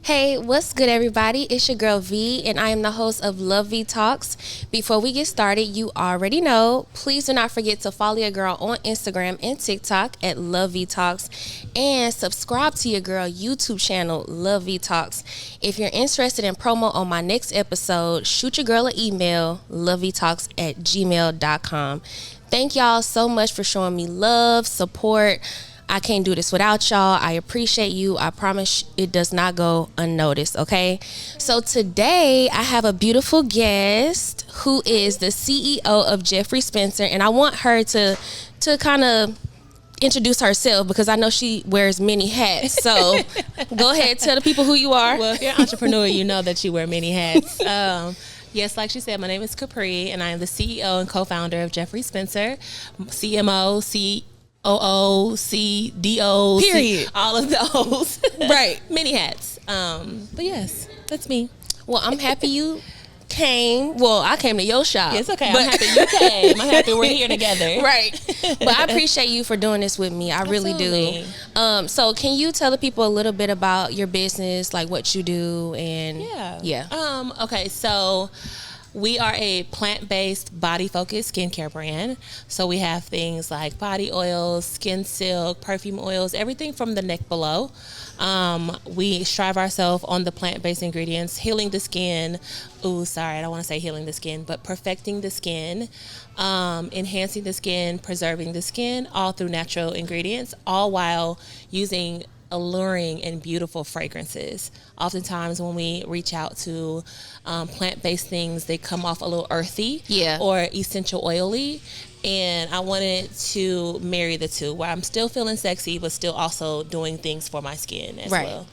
Hey, what's good, everybody? It's your girl V, and I am the host of LoveVeeTalks. Before we get started, you already know, please do not forget to follow your girl on Instagram and TikTok at LoveVeeTalks, and subscribe to your girl YouTube channel, LoveVeeTalks. If you're interested in promo on my next episode, shoot your girl an email, loveveetalks@gmail.com. Thank y'all so much for showing me love, support. I can't do this without y'all. I appreciate you. I promise it does not go unnoticed, okay? So today I have a beautiful guest who is the CEO of Jefri Spencer, and I want her to kind of introduce herself because I know she wears many hats. So go ahead, tell the people who you are. Well, if you're an entrepreneur, you know that you wear many hats. Yes, like she said, my name is Capri, and I am the CEO and co-founder of Jefri Spencer, CMO, COO, Period. all of those. Right. Many hats. But yes, that's me. Well, I'm happy you came. Well, I came to your shop. It's okay. But I'm happy you came. I'm happy we're here together. Right. But I appreciate you for doing this with me. I really do. So can you tell the people a little bit about your business, like what you do and yeah. Okay, so we are a plant-based, body-focused skincare brand. So we have things like body oils, skin silk, perfume oils, everything from the neck below. We strive ourselves on the plant-based ingredients, healing the skin. I don't want to say healing the skin, but perfecting the skin, enhancing the skin, preserving the skin, all through natural ingredients, all while using alluring and beautiful fragrances. Oftentimes when we reach out to plant-based things, they come off a little earthy or essential oily, and I wanted to marry the two where I'm still feeling sexy but still also doing things for my skin as well.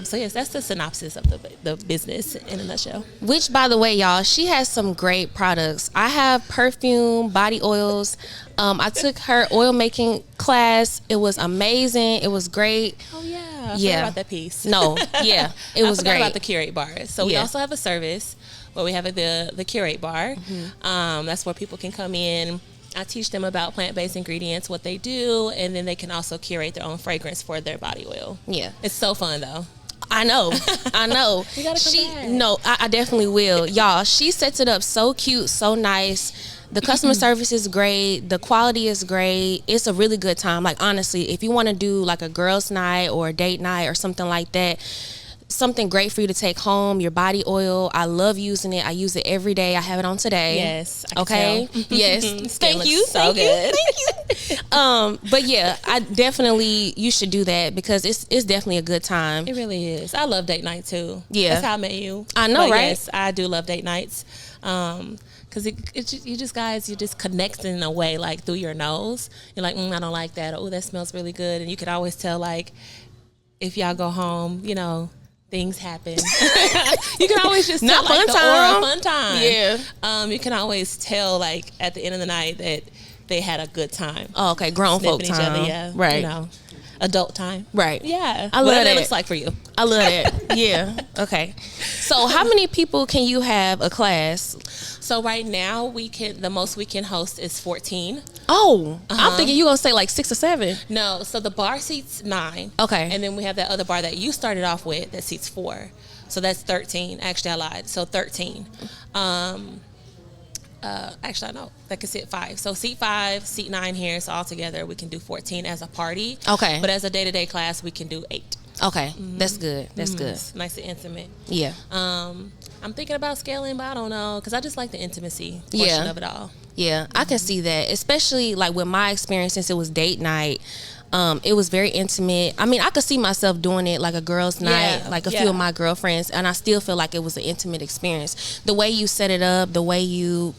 So yes, that's the synopsis of the business in a nutshell. Which, by the way, y'all, she has some great products. I have perfume, body oils. I took her oil making class. It was amazing. It was great. Oh yeah. I forgot about that piece. No, yeah, it was I forgot great. about the Curate bar. So we also have a service where we have the Curate bar. That's where people can come in. I teach them about plant-based ingredients, what they do, and then they can also curate their own fragrance for their body oil. Yeah, it's so fun though. I know. You gotta come back. No, I definitely will, y'all. She sets it up so cute, so nice. The customer service is great. The quality is great. It's a really good time. Like, honestly, if you want to do like a girls' night or a date night or something like that, something great for you to take home, your body oil. I love using it. I use it every day. I have it on today. Yes. Okay. Yes. Thank you. So good. Thank you. But yeah, you should do that because it's definitely a good time. It really is. I love date night too. Yeah. That's how I met you. I know, right? Yes, I do love date nights. Because you just connect in a way, like through your nose. You're like, I don't like that. Oh, that smells really good. And you can always tell, like, if y'all go home, things happen. You can always just tell, like, the aura of fun time. Yeah. You can always tell, like, at the end of the night that they had a good time. Oh, okay. Grown folk time. Each other, yeah. Right. Adult time. Right. Yeah. I love Whatever that. it looks like for you. I love that. Yeah. Okay. So how many people can you have a class? So right now the most we can host is 14. Oh, I'm thinking you're going to say like 6 or 7. No, so the bar seats 9. Okay. And then we have that other bar that you started off with that seats 4. So that's 13. Actually, I lied. So 13. Actually, no, that could sit 5. So seat 5, seat 9 here. So altogether, we can do 14 as a party. Okay. But as a day-to-day class, we can do 8. Okay. That's good. That's good. It's nice and intimate. Yeah. I'm thinking about scaling, but I don't know because I just like the intimacy portion of it all. Yeah, I can see that, especially like with my experience since it was date night. It was very intimate. I mean, I could see myself doing it like a girls' night, like a few of my girlfriends, and I still feel like it was an intimate experience. The way you set it up, the way you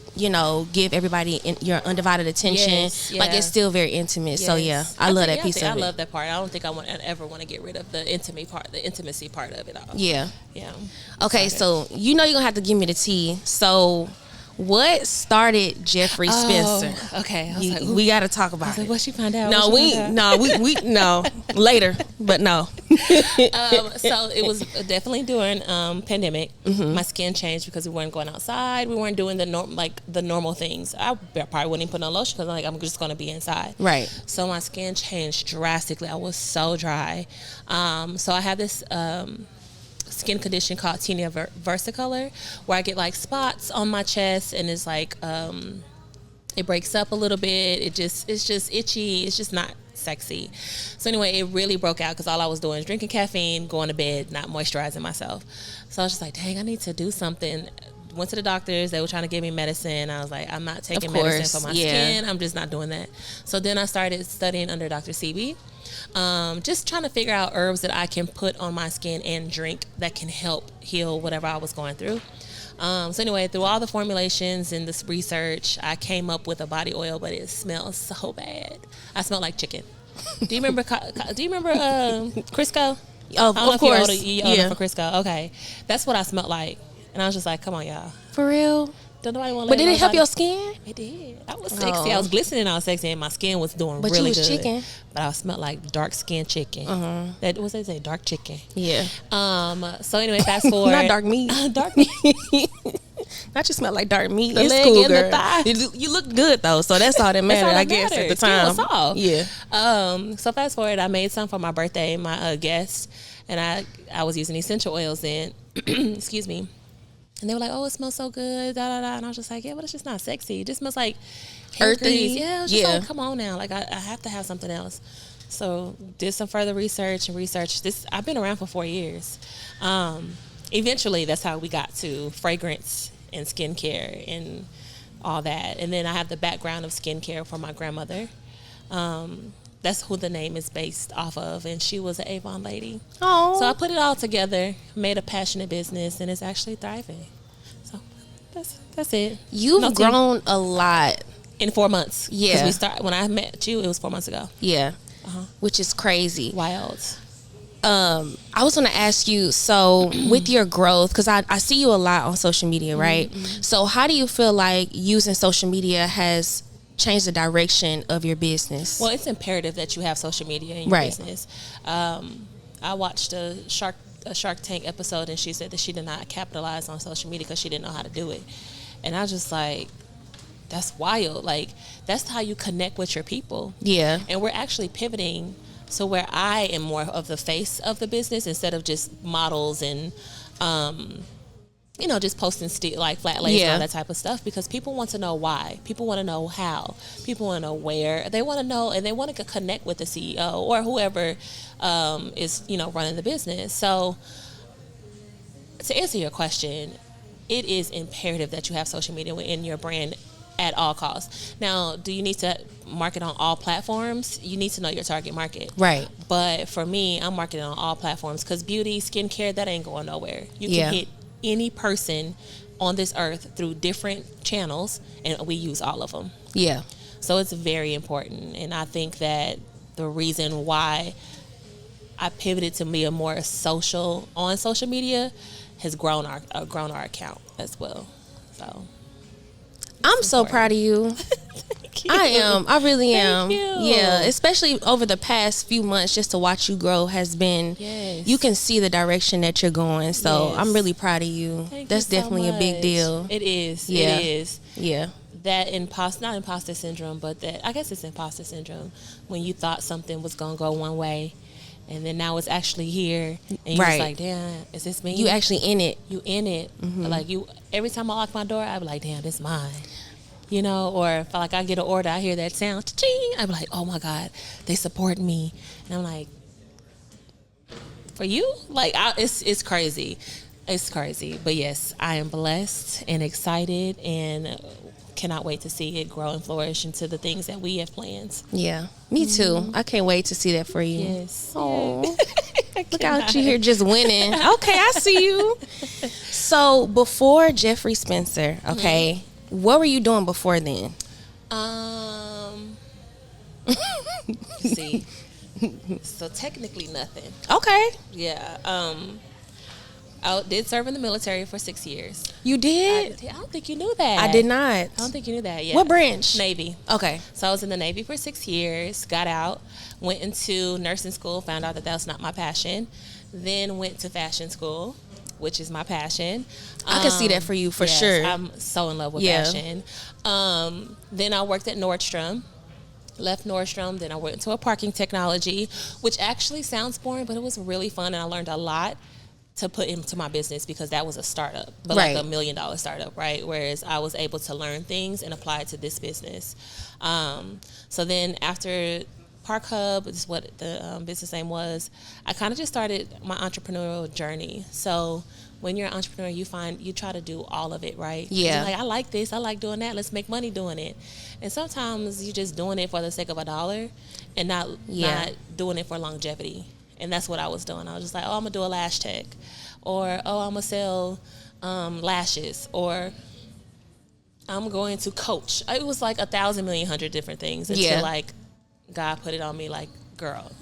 give everybody your undivided attention, like it's still very intimate. Yes. So yeah, I love that piece of it. I love that part. I don't think I ever want to get rid of the intimacy part of it all. Yeah. Yeah. Okay, so you're gonna have to give me the tea. So what started Jefri Spencer? Okay. We got to talk about it. What she found out? No, we later, but no. So it was definitely during pandemic. My skin changed because we weren't going outside. We weren't doing the normal things. I probably wouldn't even put on lotion because I'm just going to be inside. Right. So my skin changed drastically. I was so dry. So I had this skin condition called tinea versicolor, where I get like spots on my chest, and it's like it breaks up a little bit. It's just itchy. It's just not sexy. So anyway, it really broke out because all I was doing is drinking caffeine, going to bed, not moisturizing myself. So I was just like, dang, I need to do something. Went to the doctors. They were trying to give me medicine. I was like, I'm not taking medicine for my skin. I'm just not doing that. So then I started studying under Dr. Sebi. Just trying to figure out herbs that I can put on my skin and drink that can help heal whatever I was going through. So anyway, through all the formulations and this research, I came up with a body oil, but it smells so bad. I smell like chicken. Do you remember Crisco? Oh, of course. You order for Crisco. Okay. That's what I smelled like. And I was just like, come on, y'all. For real? Don't nobody want to. But did it help your skin? It did. I was sexy. I was glistening. I was sexy, and my skin was doing really good. But you was chicken. But I smelled like dark skinned chicken. That what they say, dark chicken. Yeah. So anyway, fast forward. Not dark meat. Dark meat. Not you smell like dark meat. The it's leg cool, and girl. the thigh. You look good though, so that's all that mattered. I guess at the time. Skin was soft. Yeah. So fast forward, I made some for my birthday. My guest and I was using essential oils in. Excuse me. And they were like, oh, it smells so good, da, da, da. And I was just like, yeah, but it's just not sexy. It just smells like earthy. Yeah, it was just like, come on now. Like, I have to have something else. So did some further research. I've been around for 4 years. Eventually, that's how we got to fragrance and skincare and all that. And then I have the background of skincare from my grandmother. That's who the name is based off of, and she was an Avon lady. Oh. So I put it all together, made a passionate business, and it's actually thriving. So that's it. You've grown a lot in 4 months. Yeah. When I met you, it was 4 months ago. Yeah. Which is crazy. Wild. I was going to ask you, so with your growth, because I see you a lot on social media, right? Mm-hmm. So how do you feel like using social media has change the direction of your business? Well, it's imperative that you have social media in your business. I watched a Shark Tank episode, and she said that she did not capitalize on social media because she didn't know how to do it. And I was just like, that's wild. Like, that's how you connect with your people. Yeah. And we're actually pivoting so where I am more of the face of the business instead of just models and just posting like flat lays and all that type of stuff, because people want to know why. People want to know how. People want to know where. They want to know, and they want to connect with the CEO or whoever is running the business. So to answer your question, it is imperative that you have social media in your brand at all costs. Now, do you need to market on all platforms? You need to know your target market. Right. But for me, I'm marketing on all platforms because beauty, skincare, that ain't going nowhere. You can hit any person on this earth through different channels, and we use all of them. Yeah. So it's very important, and I think that the reason why I pivoted to be a more on social media has grown our account as well. So I'm so proud of you. I am. I really am. Thank you. Yeah, especially over the past few months, just to watch you grow has been, you can see the direction that you're going. So I'm really proud of you. That's definitely a big deal. It is. Yeah. It is. Yeah. That not imposter syndrome, but that, I guess it's imposter syndrome, when you thought something was going to go one way, and then now it's actually here, and you're just like, damn, is this me? You actually in it. You in it. Mm-hmm. Like, every time I lock my door, I be like, damn, this mine. Or if I get an order, I hear that sound, cha-ching, I'm like, oh my God, they support me. And I'm like, for you? Like, it's crazy. It's crazy. But yes, I am blessed and excited and cannot wait to see it grow and flourish into the things that we have planned. Yeah, me too. Mm-hmm. I can't wait to see that for you. Yes. Oh, look out, you here just winning. Okay, I see you. So before Jefri Spencer, okay, what were you doing before then? See, so technically nothing. Okay. Yeah. I did serve in the military for 6 years. You did? I don't think you knew that. I did not. I don't think you knew that. Yeah. What branch? Navy. Okay. So I was in the Navy for 6 years, got out, went into nursing school, found out that was not my passion, then went to fashion school, which is my passion. I can see that for you for sure. I'm so in love with fashion. Then I worked at Nordstrom. Left Nordstrom, then I went into a parking technology, which actually sounds boring, but it was really fun, and I learned a lot. to put into my business because that was a startup, but Right. like $1 million startup, right? Whereas I was able to learn things and apply it to this business. So then after Park Hub is what the business name was, I kind of just started my entrepreneurial journey. So when you're an entrepreneur, you try to do all of it, right? Yeah. You're like, I like this, I like doing that, let's make money doing it. And sometimes you're just doing it for the sake of $1 and not doing it for longevity. And that's what I was doing. I was just like, oh, I'm gonna do a lash tech, or oh, I'm gonna sell lashes, or I'm going to coach. It was like 1,000,000,100 different things until like God put it on me, like, girl,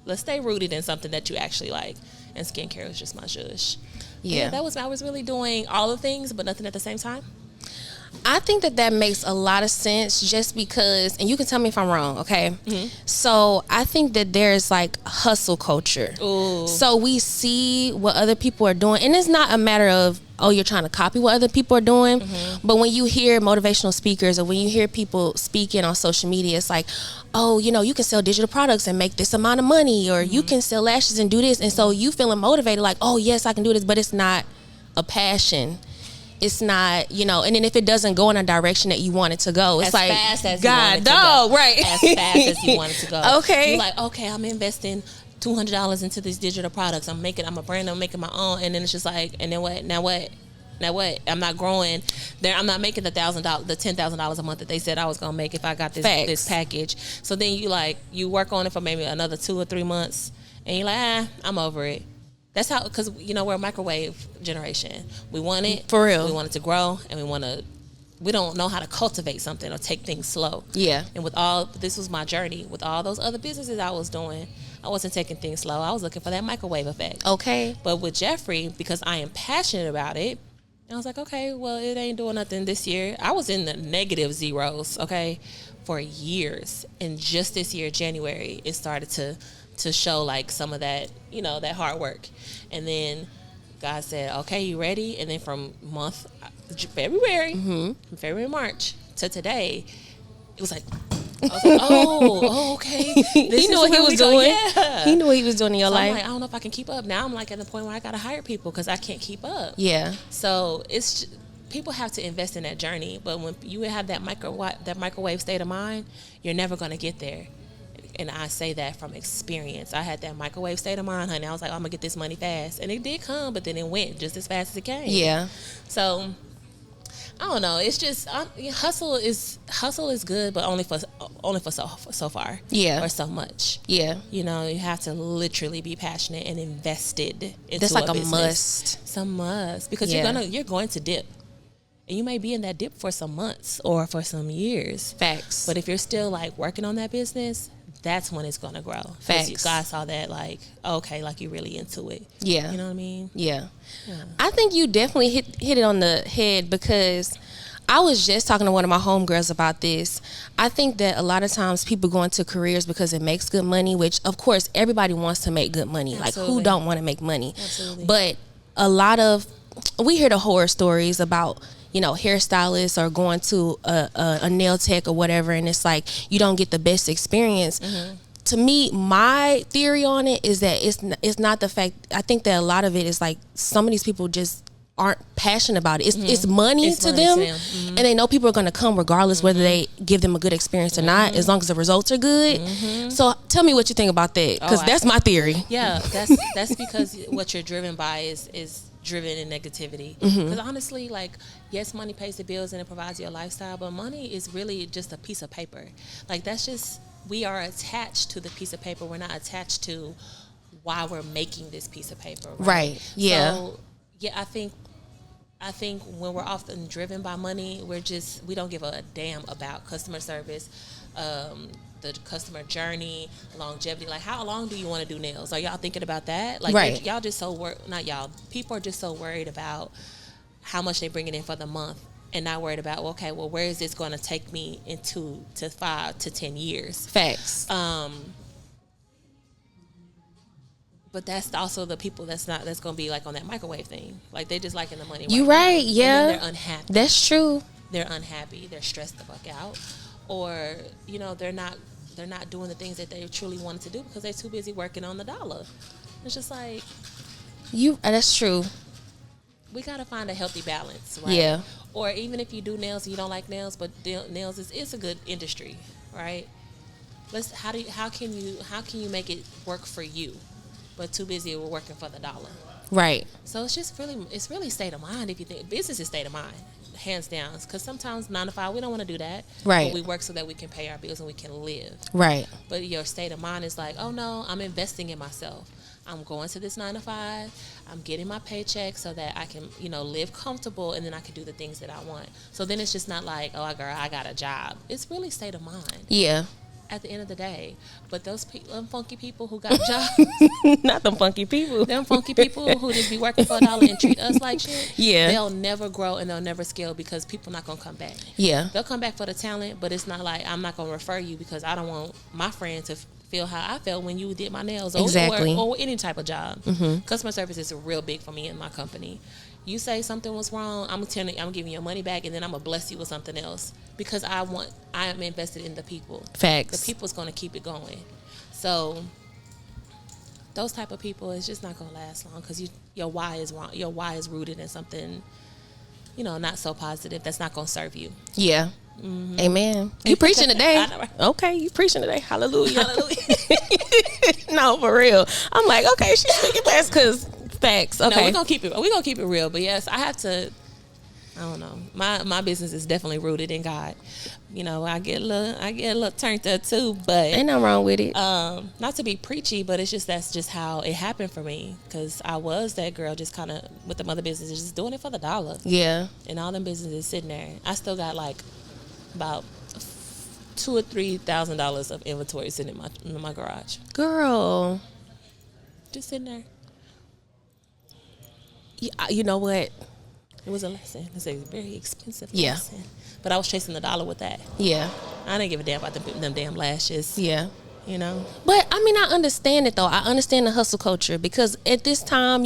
let's stay rooted in something that you actually like. And skincare was just my zhuzh. Yeah. I was really doing all the things, but nothing at the same time. I think that makes a lot of sense just because, and you can tell me if I'm wrong, okay? Mm-hmm. So I think that there's like hustle culture. Ooh. So we see what other people are doing, and it's not a matter of, oh, you're trying to copy what other people are doing. Mm-hmm. But when you hear motivational speakers or when you hear people speaking on social media, it's like, oh, you can sell digital products and make this amount of money, or you can sell lashes and do this. And so you feeling motivated like, oh, yes, I can do this, but it's not a passion. It's not, and then if it doesn't go in a direction that you want it to go, it's as like, fast as God, you want it to no, go. right. As fast as you want it to go. Okay. You're like, okay, I'm investing $200 into these digital products. I'm a brand, I'm making my own. And then it's just like, and then what? Now what? I'm not growing there. I'm not making the $10,000 a month that they said I was going to make if I got this package. So then you work on it for maybe another 2 or 3 months and you're like, I'm over it. That's how, because we're a microwave generation. We want it for real. We want it to grow, and we don't know how to cultivate something or take things slow. Yeah. And this was my journey with all those other businesses I was doing. I wasn't taking things slow. I was looking for that microwave effect. Okay. But with Jefri, because I am passionate about it, I was like, okay, well, it ain't doing nothing this year. I was in the negative zeros, okay, for years, and just this year, January, it started to show like some of that, that hard work. And then God said, okay, you ready? And then from February, March to today, it was like, I was like, oh, okay. He knew what he was doing. Yeah. He knew what he was doing in your life. I'm like, I don't know if I can keep up. Now I'm like at the point where I got to hire people because I can't keep up. Yeah. So people have to invest in that journey. But when you have that microwave state of mind, you're never going to get there. And I say that from experience. I had that microwave state of mind, honey. I was like, I'm going to get this money fast. And it did come, but then it went just as fast as it came. Yeah. So, I don't know. It's just, hustle is good, but only for so far. Yeah. Or so much. Yeah. You have to literally be passionate and invested into That's like a business. must. It's a must. Because you're going to dip. And you may be in that dip for some months or for some years. Facts. But if you're still like working on that business, that's when it's going to grow. Facts. God saw that like, okay, like you're really into it. Yeah. You know what I mean? Yeah. I think you definitely hit it on the head because I was just talking to one of my homegirls about this. I think that a lot of times people go into careers because it makes good money, which of course everybody wants to make good money. Absolutely. Like who don't want to make money? Absolutely. But we hear the horror stories about hairstylists or going to a nail tech or whatever, and it's like you don't get the best experience. Mm-hmm. To me, my theory on it is that it's not the fact. I think that a lot of it is like some of these people just aren't passionate about it. It's money to them, mm-hmm. and they know people are going to come regardless mm-hmm. whether they give them a good experience or not, as long as the results are good. Mm-hmm. So tell me what you think about that, because that's my theory. Yeah, that's because what you're driven by is driven in negativity. Because honestly, like, yes, money pays the bills and it provides you a lifestyle, but money is really just a piece of paper. Like, that's just, we are attached to the piece of paper. We're not attached to why we're making this piece of paper. Right. Yeah. So, yeah, I think when we're often driven by money, we don't give a damn about customer service, the customer journey, longevity. Like, how long do you want to do nails? Are y'all thinking about that? Like, right. Y'all just so people are just so worried about how much they're bringing in for the month and not worried about, okay, well, where is this going to take me in 2 to 5 to 10 years? Facts. But that's also the people that's going to be like on that microwave thing. Like, they just liking the money. You right, yeah. And then they're unhappy. That's true. They're unhappy. They're stressed the fuck out. Or, they're not doing the things that they truly wanted to do because they're too busy working on the dollar. It's just like, That's true. We gotta find a healthy balance, right? Yeah. Or even if you do nails and you don't like nails, but nails is a good industry, right? How can you make it work for you, but too busy working for the dollar? Right. So it's really state of mind. If you think business is state of mind, hands down. Because sometimes 9 to 5 we don't want to do that. Right. But we work so that we can pay our bills and we can live. Right. But your state of mind is like, oh no, I'm investing in myself. I'm going to this 9 to 5. I'm getting my paycheck so that I can, live comfortable, and then I can do the things that I want. So then it's just not like, oh, girl, I got a job. It's really state of mind. Yeah. At the end of the day. But those them funky people who got jobs. Not them funky people. Them funky people who just be working for $1 and treat us like shit. Yeah. They'll never grow and they'll never scale because people not going to come back. Yeah. They'll come back for the talent, but it's not like I'm not going to refer you because I don't want my friend to feel how I felt when you did my nails or any type of job. Mm-hmm. Customer service is real big for me in my company. You say something was wrong, I'm giving your money back, and then I'm gonna bless you with something else because I am invested in the people. Facts. The people's gonna keep it going. So those type of people, it's just not gonna last long because your why is wrong. Your why is rooted in something, not so positive. That's not gonna serve you. Yeah. Mm-hmm. Amen. You preaching today? I know, right? Okay, you preaching today. Hallelujah. Hallelujah. No, for real. I'm like, okay, she's speaking fast because facts. Okay, no, we're gonna keep it real. But yes, I have to. I don't know. My business is definitely rooted in God. I get a little turned up too, but ain't nothing wrong with it. Not to be preachy, but that's just how it happened for me. Because I was that girl, just kind of with the other businesses, just doing it for the dollar. Yeah. And all them businesses sitting there. I still got like about $2,000 or $3,000 of inventory sitting in my garage. Girl, just sitting there. You know what? It was a lesson. It's a very expensive lesson. But I was chasing the dollar with that. Yeah. I didn't give a damn about them damn lashes. Yeah. But I understand it though. I understand the hustle culture because at this time,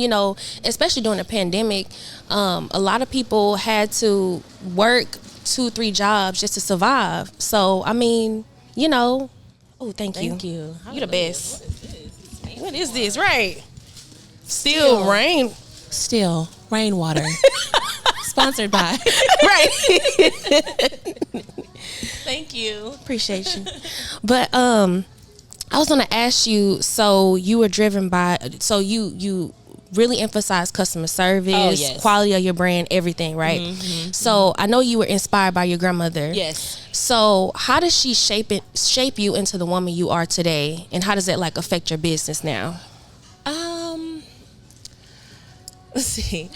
especially during the pandemic, a lot of people had to work 2-3 jobs just to survive. So oh, thank you. Thank you. You the best. What is this? Right. Still rainwater. Sponsored by. Right. Thank you. Appreciate you. But I was gonna ask you, so you were driven by, so you really emphasize customer service, quality of your brand, everything, right? Mm-hmm. So I know you were inspired by your grandmother. Yes. So how does she shape you into the woman you are today, and how does that affect your business now? Let's see.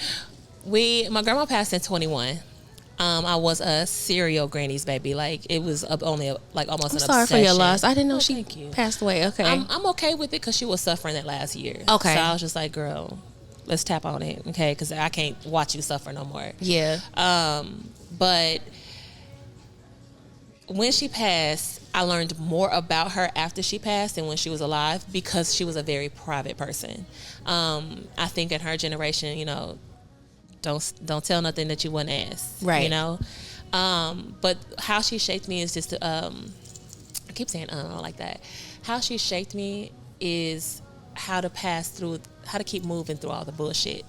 My grandma passed in 21. I was a serial granny's baby. Like it was only almost an obsession. Sorry for your loss. I didn't know she passed away. Okay. I'm okay with it because she was suffering that last year. Okay. So I was just like, girl, let's tap on it, okay? Because I can't watch you suffer no more. Yeah. But when she passed, I learned more about her after she passed than when she was alive because she was a very private person. I think in her generation, don't tell nothing that you wouldn't ask. Right. But how she shaped me is just I keep saying like that. How she shaped me is how to keep moving through all the bullshit.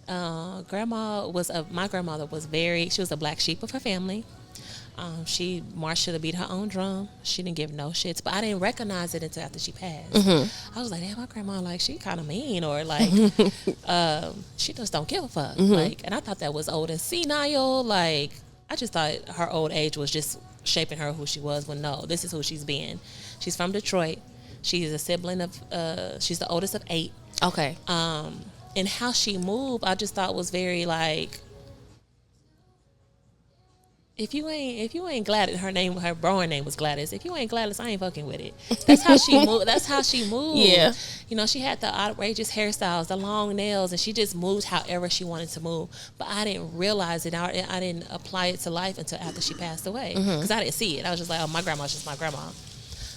My grandmother was a black sheep of her family. She marched to the beat of her own drum. She didn't give no shits, but I didn't recognize it until after she passed. Mm-hmm. I was like, damn, my grandma, she kind of mean, or she just don't give a fuck. Mm-hmm. And I thought that was old and senile. I just thought her old age was just shaping her who she was. When no, this is who she's been. She's from Detroit. She's a sibling of. She's the oldest of 8. Okay. And how she moved, I just thought was very If you ain't Gladys, her born name was Gladys. If you ain't Gladys, I ain't fucking with it. That's how she moved. That's how she moved. Yeah. She had the outrageous hairstyles, the long nails, and she just moved however she wanted to move. But I didn't realize it. I didn't apply it to life until after she passed away because I didn't see it. I was just like, oh, my grandma's just my grandma.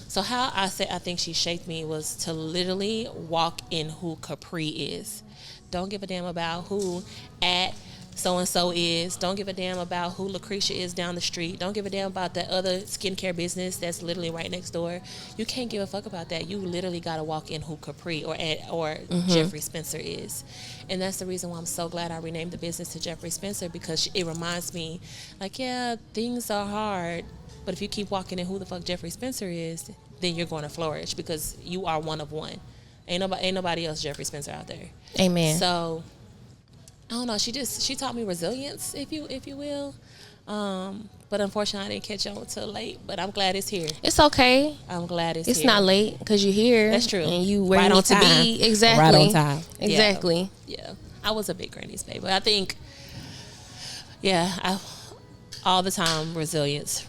So how I think she shaped me was to literally walk in who Capri is. Don't give a damn about who at so-and-so is. Don't give a damn about who Lucretia is down the street. Don't give a damn about that other skincare business that's literally right next door. You can't give a fuck about that. You literally got to walk in who Capri or Jefri Spencer is. And that's the reason why I'm so glad I renamed the business to Jefri Spencer, because it reminds me, like, yeah, things are hard, but if you keep walking in who the fuck Jefri Spencer is, then you're going to flourish, because you are one of one. Ain't nobody else Jefri Spencer out there. Amen. So I don't know. She taught me resilience, if you will. But unfortunately, I didn't catch on until late. But I'm glad it's here. It's okay. I'm glad it's here. It's not late because you're here. That's true. And you where right you need to be. Exactly. Right on time. Exactly. Yeah. I was a big Granny's baby. I think, all the time, resilience.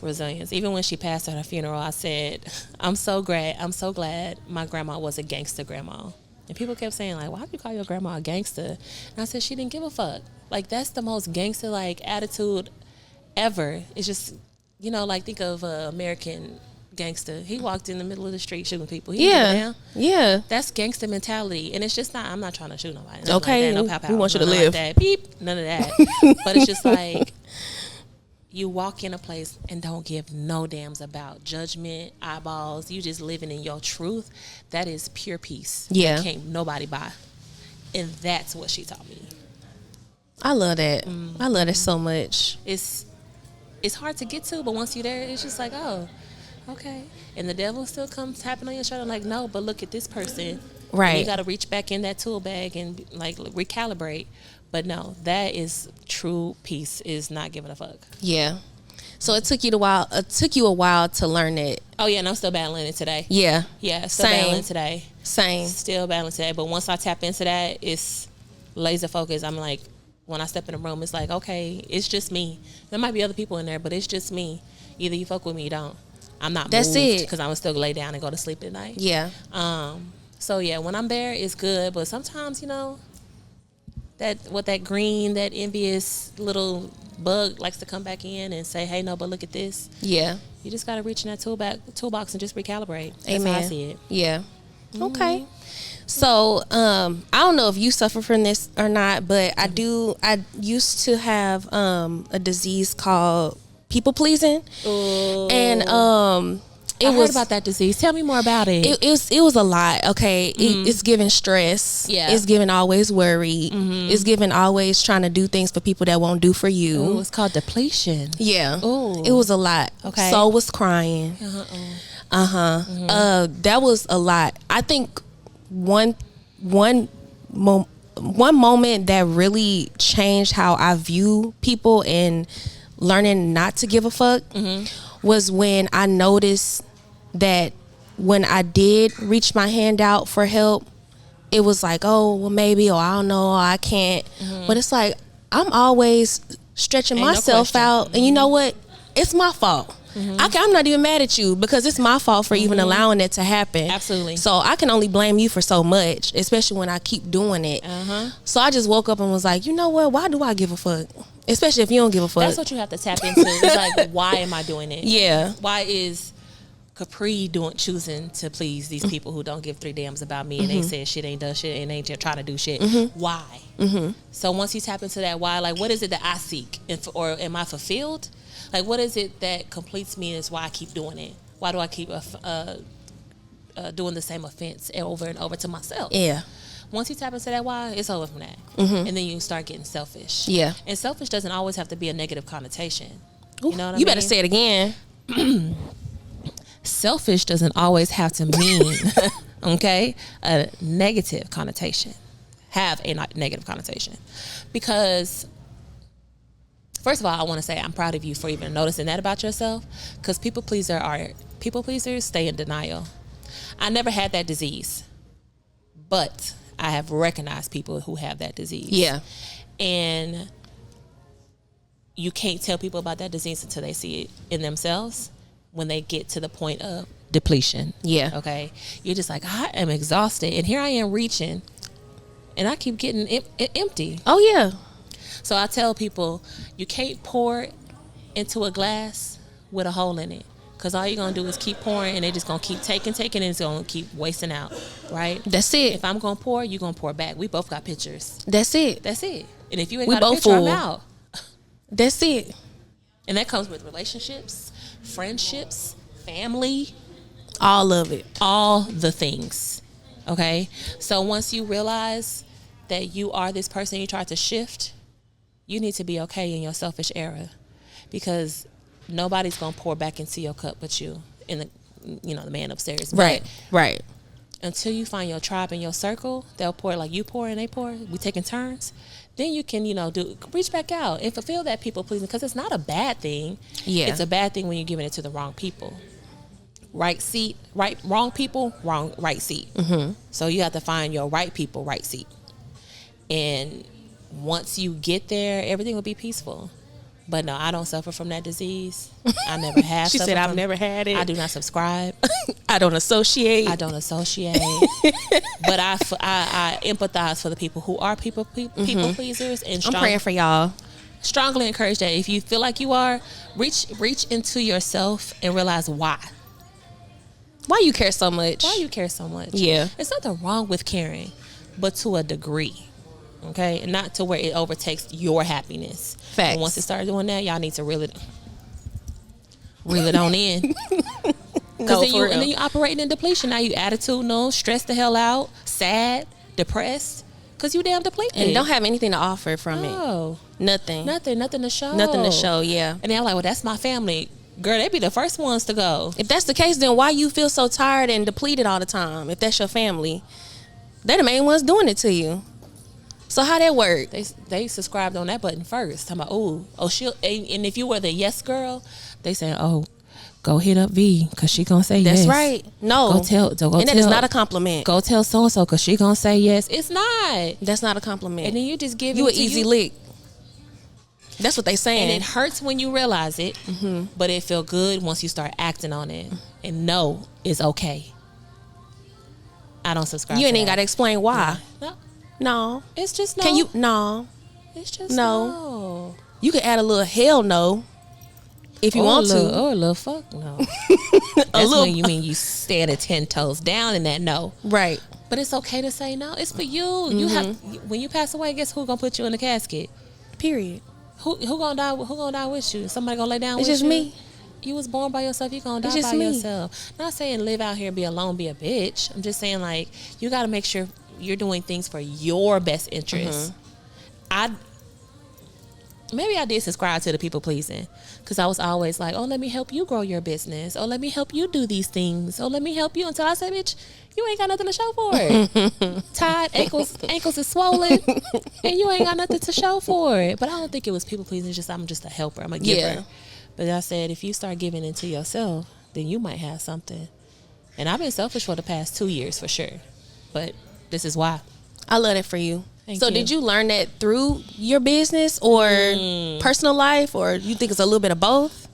Even when she passed at her funeral, I said, I'm so glad my grandma was a gangster grandma. And people kept saying, like, why do you call your grandma a gangster? And I said, she didn't give a fuck. Like, that's the most gangster, like, attitude ever. It's just, like, think of an American gangster. He walked in the middle of the street shooting people. He didn't give a damn. Yeah. That's gangster mentality. And it's just not, I'm not trying to shoot nobody. Nothing okay. Like that. No pow-pow. We want you to Nothing live. Like that. Beep. None of that. But it's just like, you walk in a place and don't give no damns about judgment, eyeballs. You just living in your truth. That is pure peace. Yeah. That can't nobody buy. And that's what she taught me. I love that. I love it so much. It's hard to get to, but once you're there, it's just like, oh, okay. And the devil still comes tapping on your shoulder like, no, but look at this person. Right. And you got to reach back in that tool bag and, like, recalibrate. But no, that is true peace, is not giving a fuck. Yeah. So it took you a while to learn it. Oh yeah, and I'm still battling it today. Yeah. Yeah, still battling today. Same. Still battling today. But once I tap into that, it's laser focus. I'm like, when I step in the room, it's like, okay, it's just me. There might be other people in there, but it's just me. Either you fuck with me or you don't. I'm not That's moved, it. because I'm still lay down and go to sleep at night. Yeah. So yeah, when I'm there, it's good. But sometimes, that green, that envious little bug likes to come back in and say, hey, no, but look at this. Yeah. You just got to reach in that toolbox and just recalibrate. That's Amen. how I see it. Yeah. Okay. So, I don't know if you suffer from this or not, but I do. I used to have a disease called people pleasing. Ooh. And I heard about that disease. Tell me more about it. It was a lot. Okay, it's giving stress. Yeah, it's giving always worry. It's giving always trying to do things for people that won't do for you. Ooh, it's called depletion. Yeah. Ooh. It was a lot. Okay. Soul was crying. That was a lot. I think one moment that really changed how I view people and learning not to give a fuck was when I noticed that when I did reach my hand out for help, it was like, oh, well, maybe, or I don't know, or I can't. But it's like, I'm always stretching myself out. And you know what? It's my fault. I'm not even mad at you, because it's my fault for even allowing it to happen. Absolutely. So I can only blame you for so much, especially when I keep doing it. So I just woke up and was like, you know what? Why do I give a fuck? Especially if you don't give a fuck. That's what you have to tap into. It's like, why am I doing it? Yeah. Why is Capri choosing to please these people who don't give three damns about me and ain't said shit, ain't done shit, and ain't trying to do shit? Why? So once you tap into that why, like, what is it that I seek? Or am I fulfilled? Like, what is it that completes me, is why I keep doing it? Why do I keep doing the same offense over and over to myself? Yeah. Once you tap into that why, it's over from that. And then you start getting selfish. Yeah. And selfish doesn't always have to be a negative connotation. Ooh, you know what I you mean? better say it again. Selfish doesn't always have to mean, okay, a negative connotation. Have a negative connotation. Because, first of all, I want to say I'm proud of you for even noticing that about yourself, because people pleasers stay in denial. I never had that disease, but I have recognized people who have that disease. Yeah. And you can't tell people about that disease until they see it in themselves, when they get to the point of depletion. Yeah. Okay. You're just like, I am exhausted, and here I am reaching, and I keep getting empty. Oh, yeah. So I tell people, you can't pour into a glass with a hole in it, Because all you're going to do is keep pouring, and they're just going to keep taking, and it's going to keep wasting out, right? That's it. If I'm going to pour, you're going to pour back. We both got pictures. That's it. That's it. And if you ain't We got a both picture, full. I'm out. That's it. And that comes with relationships, friendships, family. All of it. All the things. Okay? So once you realize that you are this person you try to shift, you need to be okay in your selfish era, because nobody's going to pour back into your cup but you and the man upstairs. Right. But right. until you find your tribe and your circle, they'll pour like you pour and they pour. We taking turns. Then you can, reach back out and fulfill that people pleasing, because it's not a bad thing. Yeah. It's a bad thing when you're giving it to the wrong people. Right seat, wrong people, right seat. Mm-hmm. So you have to find your right people, right seat. And once you get there, everything will be peaceful. But no, I don't suffer from that disease. I never have. She said, I've never had it. I do not subscribe. I don't associate. But I empathize for the people who are people pleasers, and I'm praying for y'all. Strongly encourage that if you feel like you are, reach into yourself and realize why. Why you care so much? Why you care so much? Yeah. There's nothing wrong with caring, but to a degree. Okay? And not to where it overtakes your happiness. Facts. And once it starts doing that, y'all need to reel it on in. No, And then you operating in depletion. Now you attitudinal, stressed the hell out, sad, depressed, because you damn depleted. And don't have anything to offer from No. it. Nothing. Nothing to show. Nothing to show, yeah. And they're like, well, that's my family. Girl, they be the first ones to go. If that's the case, then why you feel so tired and depleted all the time? If that's your family, they're the main ones doing it to you. So how that work? They subscribed on that button first. Talking about, she'll, and if you were the yes girl, they say, go hit up V, because she gonna say yes. That's right. No. And that is not a compliment. Go tell so-and-so, because she gonna say yes. It's not. That's not a compliment. And then you just give you it an to easy lick. That's what they saying. And it hurts when you realize it, but it feel good once you start acting on it. And no, it's okay. I don't subscribe. You ain't even got to explain why. No. It's just no. Can you? No. It's just no. You can add a little hell no if you want to. Or a little fuck no. That's when you mean you standing 10 toes down in that no. Right. But it's okay to say no. It's for you. You have, when you pass away, guess who gonna put you in the casket? Period. Who gonna die? Who gonna die with you? Somebody gonna lay down with you? It's just me. You was born by yourself. You gonna die by yourself. Not saying live out here and be alone, be a bitch. I'm just saying, like, you got to make sure you're doing things for your best interest. Maybe I did subscribe to the people pleasing, because I was always like, let me help you grow your business. Let me help you do these things. Let me help you, until I said, bitch, you ain't got nothing to show for it. Tied, ankles is swollen, and you ain't got nothing to show for it. But I don't think it was people pleasing. It's just, I'm just a helper. I'm a giver. Yeah. But I said, if you start giving into yourself, then you might have something. And I've been selfish for the past 2 years for sure. But this is why. I love it for you. Thank you. Did you learn that through your business or personal life, or you think it's a little bit of both?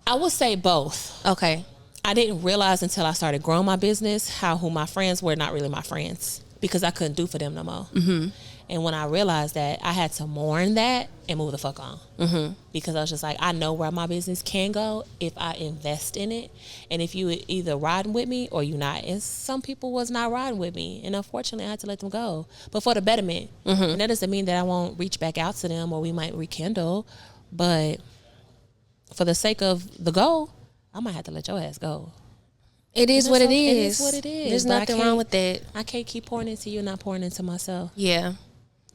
I would say both. Okay. I didn't realize until I started growing my business who my friends were not really my friends, because I couldn't do for them no more. Mm-hmm. And when I realized that, I had to mourn that and move the fuck on. Mm-hmm. Because I was just like, I know where my business can go if I invest in it. And if you either riding with me or you not. And some people was not riding with me. And unfortunately, I had to let them go. But for the betterment. Mm-hmm. And that doesn't mean that I won't reach back out to them or we might rekindle. But for the sake of the goal, I might have to let your ass go. It is what it is. It is what it is. There's nothing wrong with that. I can't keep pouring into you and not pouring into myself. Yeah.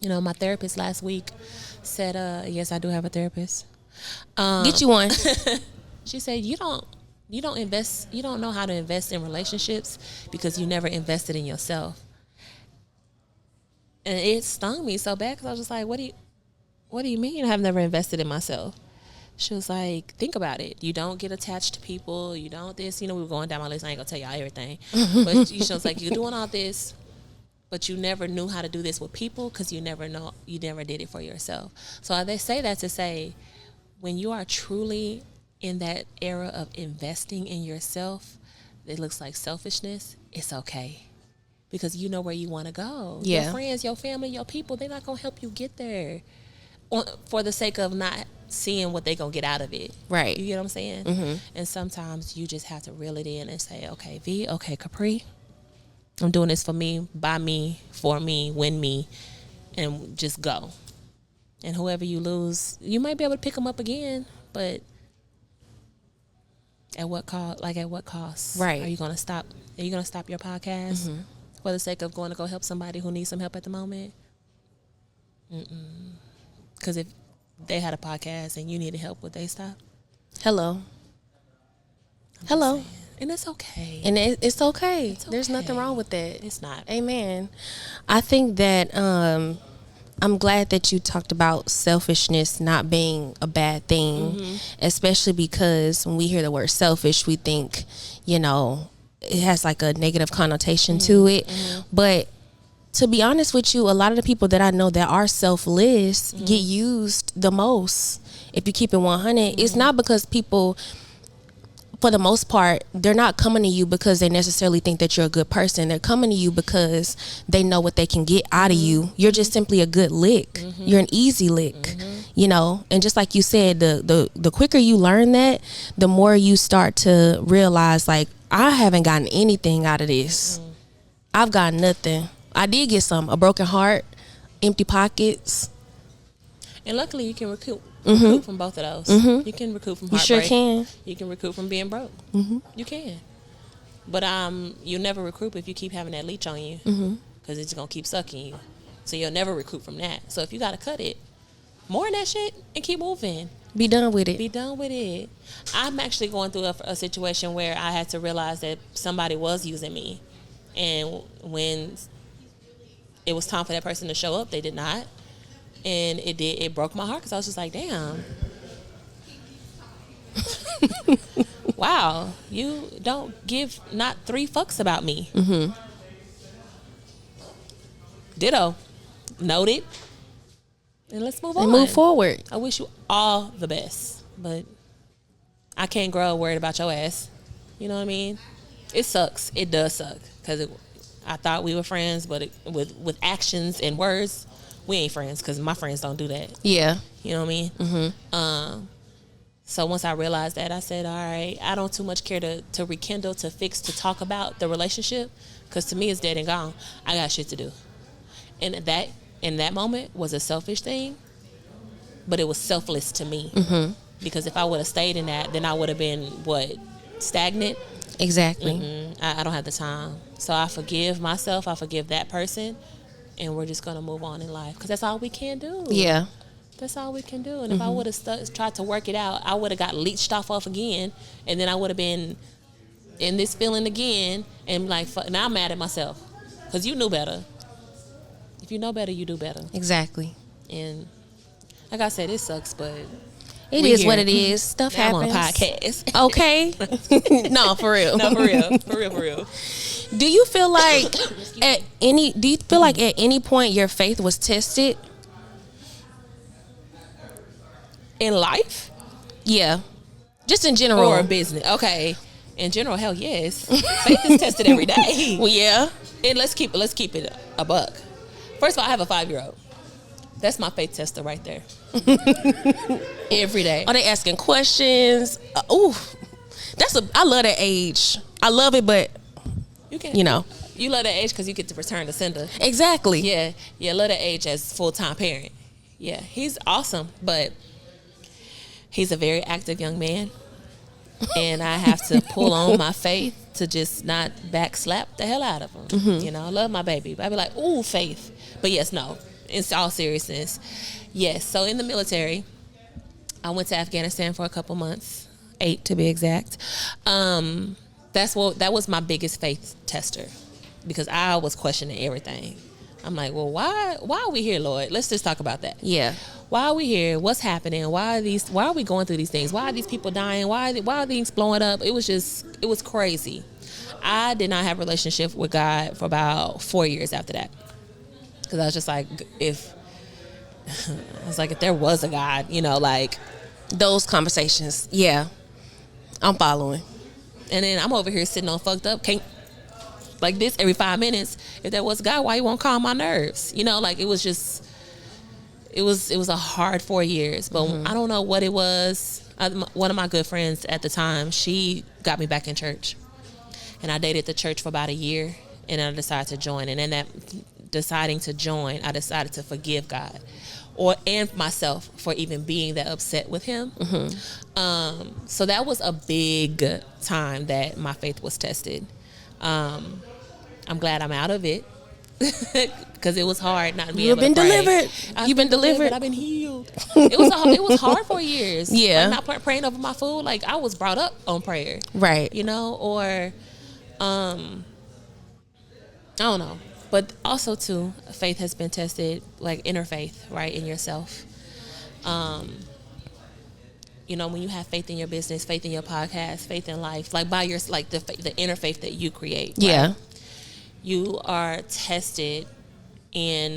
My therapist last week said, yes, I do have a therapist. Get you one. She said, you don't know how to invest in relationships because you never invested in yourself. And it stung me so bad, because I was just like, what do you mean I've never invested in myself? She was like, think about it. You don't get attached to people. You don't this. We were going down my list. I ain't going to tell y'all everything. But she was like, you're doing all this, but you never knew how to do this with people because you never did it for yourself. So they say that to say, when you are truly in that era of investing in yourself, it looks like selfishness, it's okay. Because you know where you want to go. Yeah. Your friends, your family, your people, they're not going to help you get there for the sake of not seeing what they gonna get out of it. Right. You get what I'm saying? Mm-hmm. And sometimes you just have to reel it in and say, okay, V, okay, Capri, I'm doing this for me, by me, for me, win me, and just go. And whoever you lose, you might be able to pick them up again, but at what cost? Like, at what cost? Right. Are you gonna stop? Are you gonna stop your podcast for the sake of going to go help somebody who needs some help at the moment? Because if they had a podcast and you needed help, would they stop? Hello. And it's okay. And it's okay. It's There's okay. nothing wrong with that. It's not. Amen. I think that I'm glad that you talked about selfishness not being a bad thing, especially because when we hear the word selfish, we think, you know, it has like a negative connotation to it. But to be honest with you, a lot of the people that I know that are selfless get used the most. If you keep it 100, it's not because people, for the most part, they're not coming to you because they necessarily think that you're a good person. They're coming to you because they know what they can get out of you. You're just simply a good lick. You're an easy lick, you know? And just like you said, the quicker you learn that, the more you start to realize, like, I haven't gotten anything out of this. I've got nothing. I did get a broken heart, empty pockets. And luckily, you can recoup from both of those. You can recoup from heartbreak. You sure can. You can recoup from being broke. You can. But you never recoup if you keep having that leech on you, because it's gonna keep sucking you. So you'll never recoup from that. So if you gotta cut it, more of that shit and keep moving. Be done with it. Be done with it. I'm actually going through a situation where I had to realize that somebody was using me, and when it was time for that person to show up, they did not. And it broke my heart, because I was just like, damn. Wow, you don't give not 3 fucks about me. Ditto. Noted. And let's move on. And move forward. I wish you all the best, but I can't grow worried about your ass. You know what I mean? It sucks. It does suck, because I thought we were friends, but with actions and words, we ain't friends, because my friends don't do that. Yeah. You know what I mean? So once I realized that, I said, all right, I don't too much care to rekindle, to fix, to talk about the relationship, because to me it's dead and gone. I got shit to do. And that in that moment was a selfish thing, but it was selfless to me. Because if I would have stayed in that, then I would have been, stagnant? Exactly. I don't have the time. So I forgive myself, I forgive that person, and we're just going to move on in life, because that's all we can do. Yeah. That's all we can do. And if I would have tried to work it out, I would have got leached off again, and then I would have been in this feeling again, and like, now I'm mad at myself, because you knew better. If you know better, you do better. Exactly. And like I said, it sucks, but it is what it is. Stuff now happens. I'm on a podcast. Okay. No, for real. No, for real. Do you feel like at any point your faith was tested? In life? Yeah. Just in general. Or business. Okay. In general, hell yes. Faith is tested every day. Well, yeah. And let's keep it a buck. First of all, I have a 5-year-old. That's my faith tester right there. Every day. Are they asking questions? I love that age. I love it, but you know. You love that age because you get to return the sender. Exactly. Yeah, love that age as full-time parent. Yeah, he's awesome, but he's a very active young man. And I have to pull on my faith to just not backslap the hell out of him. You know, I love my baby. But I be like, ooh, faith. But yes, no, in all seriousness. Yes, so in the military, I went to Afghanistan for a couple months, 8 to be exact. That was my biggest faith tester, because I was questioning everything. I'm like, well, why are we here, Lord? Let's just talk about that. Yeah. Why are we here? What's happening? Why are we going through these things? Why are these people dying? Why are things blowing up? It was crazy. I did not have a relationship with God for about 4 years after that. Because I was just like, if there was a God, you know, like those conversations. Yeah. I'm following. And then I'm over here sitting on fucked up, can't, like this every 5 minutes. If there was a God, why you won't calm my nerves? You know, like it was it was a hard 4 years, but I don't know what it was. One of my good friends at the time, she got me back in church, and I dated the church for about a year, and I decided to join. And in that deciding to join, I decided to forgive God and myself for even being that upset with him. So that was a big time that my faith was tested. I'm glad I'm out of it because it was hard not being able to pray. Delivered. You've been delivered. I've been healed. It was hard for years. Yeah. Like not praying over my food. Like I was brought up on prayer. Right. You know, or I don't know. But also too, faith has been tested, like inner faith, right, in yourself. You know, when you have faith in your business, faith in your podcast, faith in life, like by your the inner faith that you create. Right? Yeah. You are tested in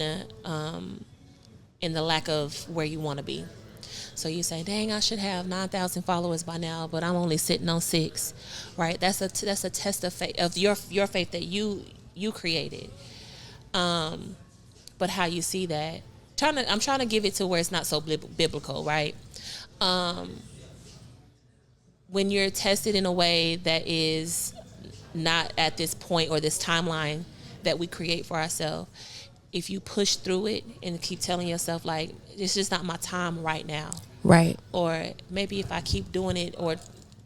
the lack of where you want to be. So you say, "Dang, I should have 9,000 followers by now, but I'm only sitting on 6." Right? That's a test of faith, of your faith that you created. But how you see that? I'm trying to give it to where it's not so biblical, right? When you're tested in a way that is not at this point or this timeline that we create for ourselves, if you push through it and keep telling yourself like, it's just not my time right now. Right. Or maybe if I keep doing it or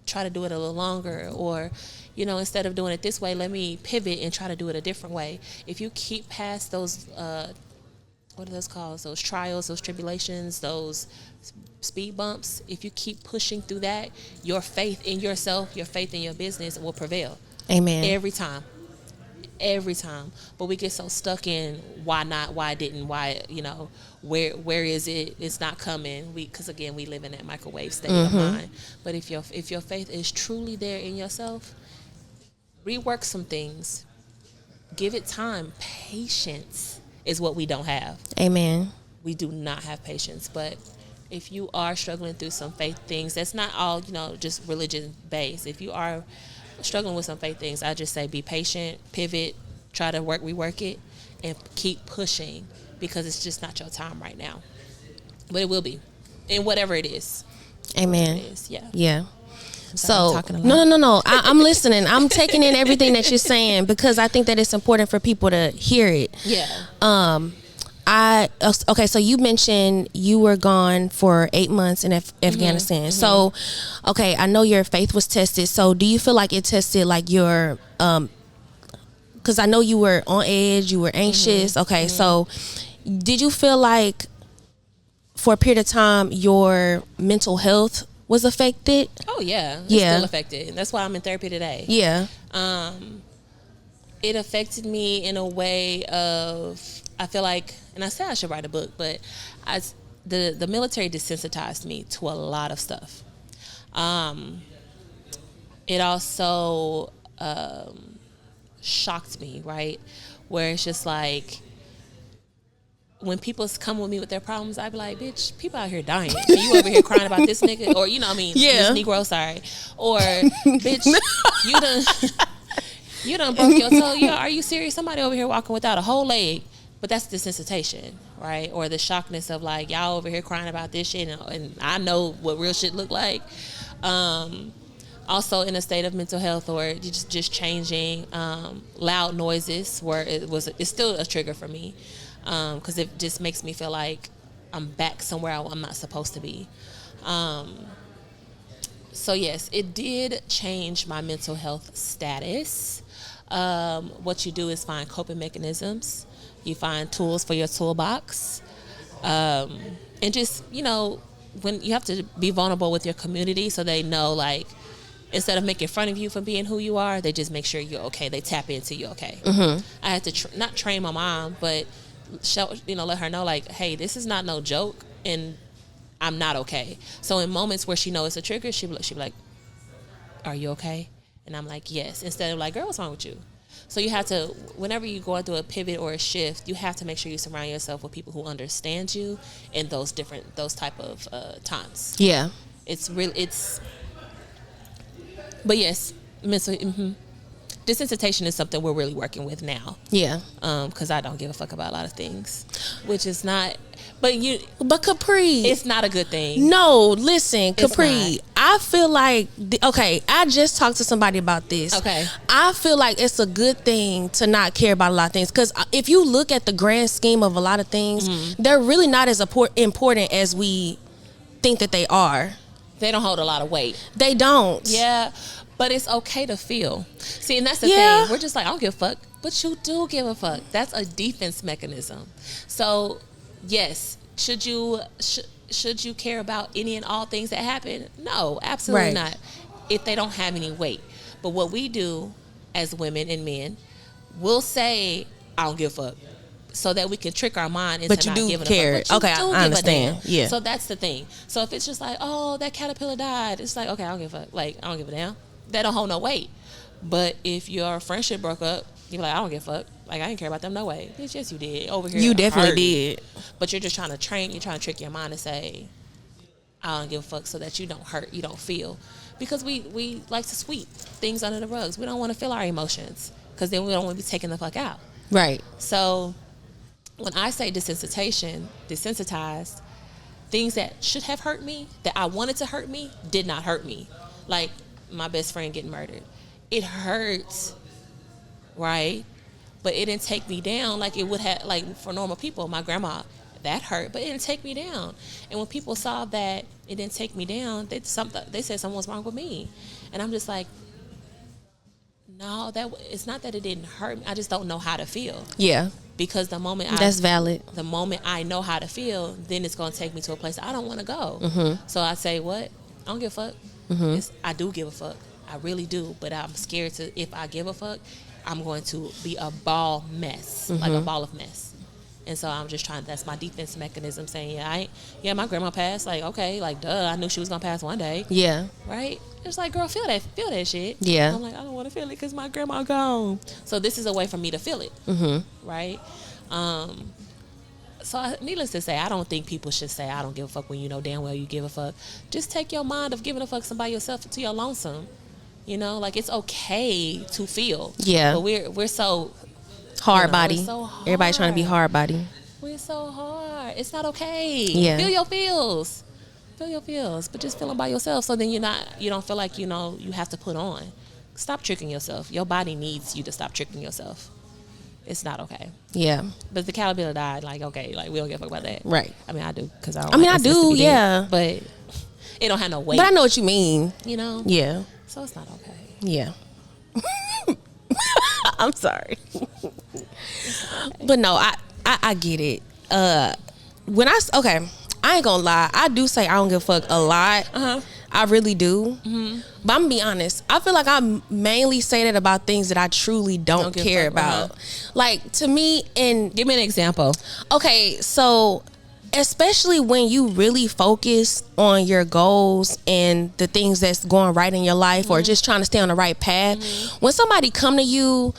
try to do it a little longer, or, you know, instead of doing it this way, let me pivot and try to do it a different way. If you keep past those, what are those called? Those trials, those tribulations, those speed bumps. If you keep pushing through that, your faith in yourself, your faith in your business will prevail. Amen. Every time. But we get so stuck in why not, why didn't, why, you know, where is it? It's not coming. Because again, we live in that microwave state of mind. But if your faith is truly there in yourself, rework some things. Give it time. Patience is what we don't have. Amen. We do not have patience. But if you are struggling through some faith things, that's not all, you know, just religion based. If you are struggling with some faith things, I just say be patient, pivot, try to rework it, and keep pushing, because it's just not your time right now. But it will be, in whatever it is. Amen. It is, yeah. Yeah. So no. I'm listening. I'm taking in everything that you're saying because I think that it's important for people to hear it. Yeah. Okay, so you mentioned you were gone for 8 months in Afghanistan. So, okay, I know your faith was tested. So, do you feel like it tested like your, because I know you were on edge, you were anxious. Okay, so did you feel like for a period of time your mental health was affected? Oh yeah, it's still affected. That's why I'm in therapy today. Yeah. It affected me in a way of, I feel like, and I said I should write a book, but the military desensitized me to a lot of stuff. It also shocked me, right? Where it's just like, when people come with me with their problems, I be like, bitch, people out here dying. And you over here crying about this nigga, or, you know what I mean? Yeah. This Negro, sorry. Or, bitch, you done broke your toe. Yeah, are you serious? Somebody over here walking without a whole leg. But that's desensitization, right? Or the shockness of like, y'all over here crying about this shit, and I know what real shit look like. Also in a state of mental health, or just changing, loud noises, where it's still a trigger for me, because it just makes me feel like I'm back somewhere I'm not supposed to be. So yes, it did change my mental health status. What you do is find coping mechanisms. You find tools for your toolbox. And just, you know, when you have to be vulnerable with your community, so they know, like, instead of making fun of you for being who you are, they just make sure you're okay. They tap into you okay. I had to not train my mom, but let her know, like, hey, this is not no joke, and I'm not okay. So in moments where she knows it's a trigger, she'll be like, are you okay? And I'm like, yes. Instead of like, girl, what's wrong with you? So you have to, whenever you're going through a pivot or a shift, you have to make sure you surround yourself with people who understand you in those type of times. Yeah. But yes, mental, desensitization is something we're really working with now. Yeah. Because I don't give a fuck about a lot of things, which is not. But Capri, it's not a good thing. No, listen, Capri. I feel like I just talked to somebody about this. Okay. I feel like it's a good thing to not care about a lot of things, because if you look at the grand scheme of a lot of things, they're really not as important as we think that they are. They don't hold a lot of weight. They don't. Yeah, but it's okay to feel. See, and that's the thing. We're just like, I don't give a fuck, but you do give a fuck. That's a defense mechanism. So, yes, should you care about any and all things that happen? No, absolutely not. If they don't have any weight. But what we do as women and men, we'll say, I don't give a fuck, so that we can trick our mind into not giving a fuck. But you do care. I understand. Yeah. So that's the thing. So if it's just like, oh, that caterpillar died, it's like, okay, I don't give a fuck. Like, I don't give a damn. That don't hold no weight. But if your friendship broke up, you're like, I don't give a fuck. Like, I didn't care about them no way. Bitch, yes, you did. Over here, you definitely did. But you're just trying to trick your mind to say, I don't give a fuck, so that you don't hurt, you don't feel. Because we like to sweep things under the rugs. We don't want to feel our emotions, because then we don't want to be taken the fuck out. Right. So when I say desensitized, things that should have hurt me, that I wanted to hurt me, did not hurt me. Like my best friend getting murdered. It hurts, right? But it didn't take me down like it would have, like for normal people. My grandma, that hurt, but it didn't take me down. And when people saw that it didn't take me down, they said something was wrong with me. And I'm just like, no, it's not that it didn't hurt me. I just don't know how to feel. Yeah. Because that's valid. The moment I know how to feel, then it's going to take me to a place I don't want to go. So I say, what? I don't give a fuck. I do give a fuck. I really do. But I'm scared to, if I give a fuck, I'm going to be a ball mess, like a ball of mess. And so I'm just that's my defense mechanism, saying, my grandma passed. Like, okay, like, duh, I knew she was going to pass one day. Yeah. Right? It's like, girl, feel that shit. Yeah. And I'm like, I don't want to feel it because my grandma gone. So this is a way for me to feel it. Right? So needless to say, I don't think people should say, I don't give a fuck, when you know damn well you give a fuck. Just take your mind of giving a fuck by yourself to your lonesome. You know, like, it's okay to feel. Yeah. But we're so hard body. We're so hard. Everybody trying to be hard body. We're so hard. It's not okay. Yeah. Feel your feels. But just feel them by yourself. So then you don't feel like, you have to put on. Stop tricking yourself. Your body needs you to stop tricking yourself. It's not okay. Yeah. But the caterpillar died, like, okay, like, we don't give a fuck about that. Right. I mean, I do, because I do, yeah. But it don't have no weight. But I know what you mean. Yeah. So it's not okay. Yeah. I'm sorry. But no, I get it. I ain't gonna lie. I do say I don't give a fuck a lot. I really do. But I'm gonna be honest. I feel like I mainly say that about things that I truly don't care about. Like, to me, and give me an example. Okay, so especially when you really focus on your goals and the things that's going right in your life, or just trying to stay on the right path, when somebody come to you,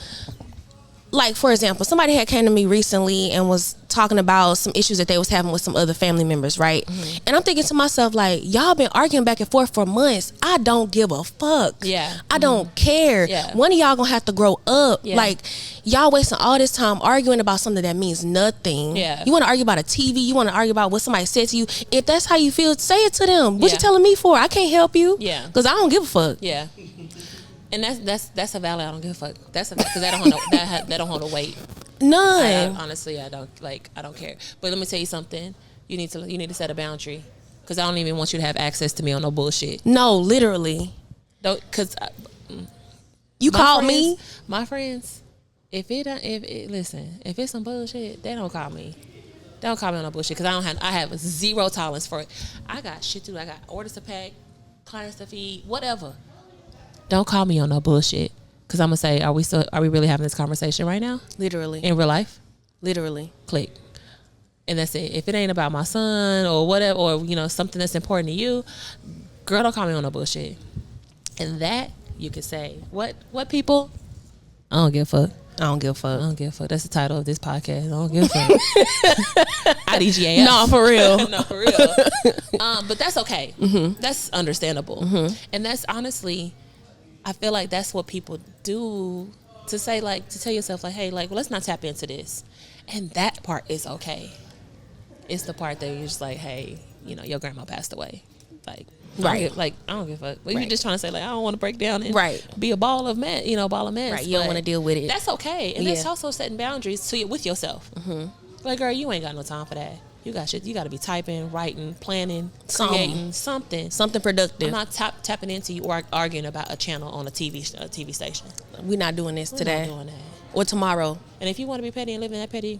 like, for example, somebody had came to me recently and was talking about some issues that they was having with some other family members, right? And I'm thinking to myself, like, y'all been arguing back and forth for months. I don't give a fuck. Yeah. I don't care. Yeah. One of y'all gonna have to grow up. Yeah. Like, y'all wasting all this time arguing about something that means nothing. Yeah. You want to argue about a TV. You want to argue about what somebody said to you. If that's how you feel, say it to them. What you telling me for? I can't help you. Yeah. Because I don't give a fuck. Yeah. And that's a valid. I don't give a fuck. That's because that don't hold a weight. None. Honestly, I don't care. But let me tell you something. You need to set a boundary, because I don't even want you to have access to me on no bullshit. No, literally. Don't, because you called me. My friends, if it's some bullshit, they don't call me. They don't call me on no bullshit, because I have zero tolerance for it. I got shit to do. I got orders to pack, clients to feed, whatever. Don't call me on no bullshit, because I'm gonna say, are we really having this conversation right now? Literally. In real life? Literally. Click. And that's it. If it ain't about my son or whatever, or something that's important to you, girl, don't call me on no bullshit. And that you could say, what people? I don't give a fuck. I don't give a fuck. I don't give a fuck. That's the title of this podcast. I don't give a fuck. IDGAF. No, for real. No, for real. But that's okay. That's understandable. And that's honestly, I feel like that's what people do to say, like, to tell yourself, like, hey, like, well, let's not tap into this. And that part is okay. It's the part that you're just like, hey, you know, your grandma passed away. Like, Right. I don't give a fuck. But Right. you're just trying to say, like, I don't want to break down and Right. be a ball of mess. Right. You don't want to deal with it. That's okay. And Yeah. that's also setting boundaries with yourself. Mm-hmm. Like, girl, you ain't got no time for that. You got shit. You got to be typing, writing, planning, creating something. Something productive. I'm not tapping into you or arguing about a channel on a TV station. We're not doing this today. We're not doing that. Or tomorrow. And if you want to be petty and live in that petty